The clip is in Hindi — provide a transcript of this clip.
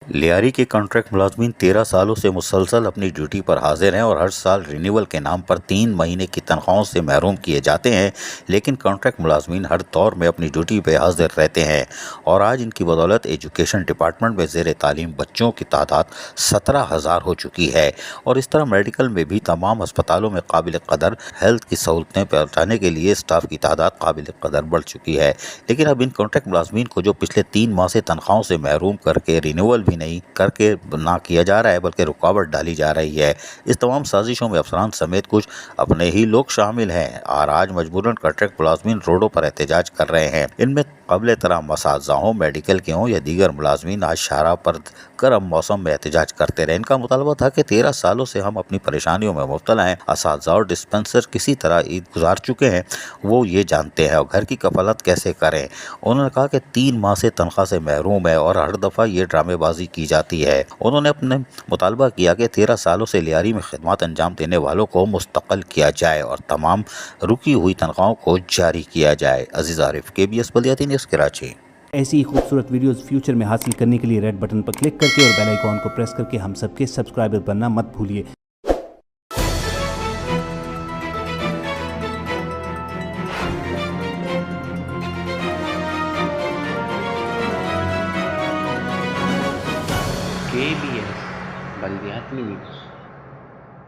लियारी के कॉन्ट्रैक्ट मुलाजमीन 13 सालों से मुसलसल अपनी ड्यूटी पर हाजिर हैं और हर साल रिन्यूअल के नाम पर 3 महीने की तनख्वाहों से महरूम किए जाते हैं, लेकिन कॉन्ट्रैक्ट मुलाजमीन हर दौर में अपनी ड्यूटी पर हाजिर रहते हैं और आज इनकी बदौलत एजुकेशन डिपार्टमेंट में ज़ेर तालीम बच्चों की तादाद 17,000 हो चुकी है और इस तरह मेडिकल में भी तमाम अस्पतालों में काबिल कदर हेल्थ की सहूलतें पहुँचाने के लिए स्टाफ की तादाद काबिल कदर बढ़ चुकी है। लेकिन अब इन कॉन्ट्रैक्ट मुलाजमीन को जो पिछले 3 माह से तनख्वाहों से महरूम करके रिन्यूअल भी नहीं करके ना किया जा रहा है बल्कि रुकावट डाली जा रही है। इस तमाम साजिशों में अफसरान समेत कुछ अपने ही लोग शामिल हैं और आज मजबूरन कॉन्ट्रैक्ट मुलाजमीन रोडों पर एहतजाज कर रहे हैं। इनमें काबिल तरह असातिज़ा हों, मेडिकल के हों या दीगर मुलाजमीन आज शाहराह पर गर्म मौसम में एहतजाज करते रहे। इनका मुतालबा था कि 13 सालों से हम अपनी परेशानियों में मुब्तला हैं। असातिज़ा और डिस्पेंसर किसी तरह ईद गुजार चुके हैं, वो ये जानते हैं और घर की कफालत कैसे करें। उन्होंने कहा कि 3 माह से तनख्वाह से महरूम है और हर दफ़ा ये ड्रामेबाजी की जाती है। उन्होंने अपने मुतालबा किया कि 13 सालों से लियारी में खिदमत अंजाम देने वालों को मुस्तक़ल किया जाए और तमाम रुकी हुई तनख्वाहों को जारी किया जाए। अजीज़ आरिफ, KBS बल्दियाती न्यूज़, कराची। ऐसी ही खूबसूरत वीडियोस फ्यूचर में हासिल करने के लिए रेड बटन पर क्लिक करके और बेल आइकॉन को प्रेस करके हम सबके सब्सक्राइबर बनना मत भूलिए। KBS बल्दियाती न्यूज़।